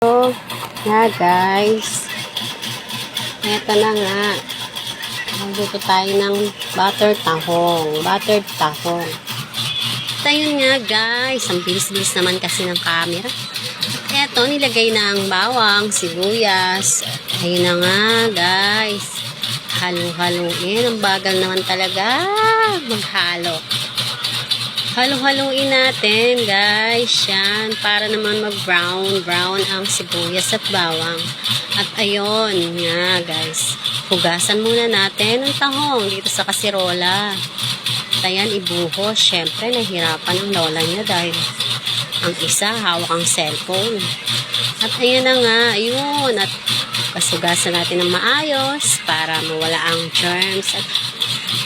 So, guys. Eto na nga. Magluto tayo ng buttered tahong. Buttered tahong. At ayun nga guys. Ang bilis-bilis naman kasi ng camera. Eto, nilagay na ang bawang, sibuyas. Ayun na nga guys. Halo-haloin. Ang bagal naman talaga maghalo. Halo-haluin natin, guys. Yan, para naman mag-brown ang sibuyas at bawang. At ayun, nga, guys. Hugasan muna natin ang tahong dito sa kasirola. At ayan, ibuhos. Siyempre, nahirapan ang lola niya dahil ang isa, hawak ang cellphone. At ayan na nga, ayun. At hugasan natin ng maayos para mawala ang germs.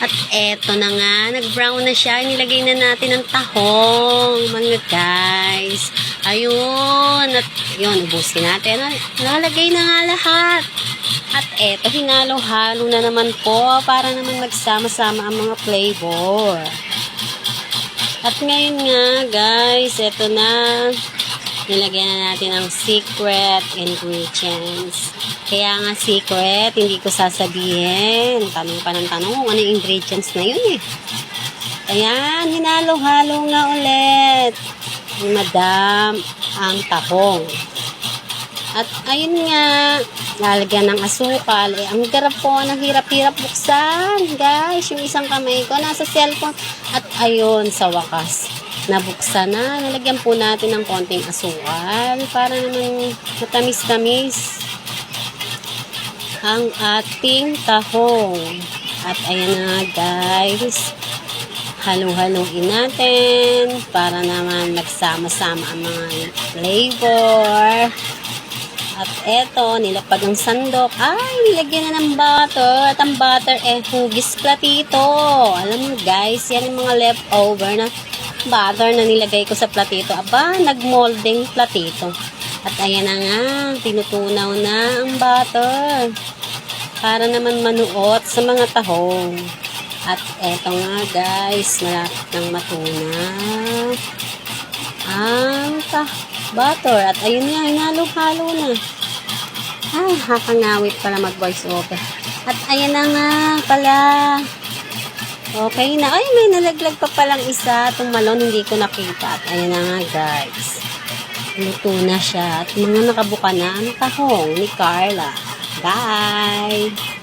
At eto na nga, nag-brown na siya. Nilagay na natin ang tahong, mga guys. Ayun. At yun, ubusin natin. Nalagay na nga lahat. At eto, hinalo-halo na naman po para naman magsama-sama ang mga flavor. At ngayon nga, guys, eto na. Nilagyan na natin ang secret ingredients. Kaya nga secret, hindi ko sasabihin. Tanong pa ng tanong kung ano yung ingredients na yun eh. Ayan, hinalo-halo nga ulit ni Madam ang tahong. At ayun nga, lalagyan ng asukal. Eh, ang garap po, ang hirap-hirap buksan. Guys, yung isang kamay ko nasa cellphone. At ayun, sa wakas, nabuksan na. Nalagyan po natin ng konting asukal para naman matamis-tamis ang ating tahong. At ayan na guys, halo-haloin natin para naman magsama-sama ang mga flavor. At eto, nilapag ang sandok. Ay, nilagyan na ng butter. At ang butter hugis platito. Alam mo guys, yan yung mga leftover na butter na nilagay ko sa platito. Aba, nagmolding platito. At ayan na nga, tinutunaw na ang butter para naman manuot sa mga tahong. At eto nga guys, malapit nang matunaw ang butter. At ayun nga, hinalo-halo na. Ay, hakangawit pala mag-voice over. At ayan na nga pala. Okay na. Ay, may nalaglag pa palang isa. Itong malon, hindi ko nakita. At ayan na nga guys. Luto na siya. At mga nakabuka na ang tahong ni Carla. Bye!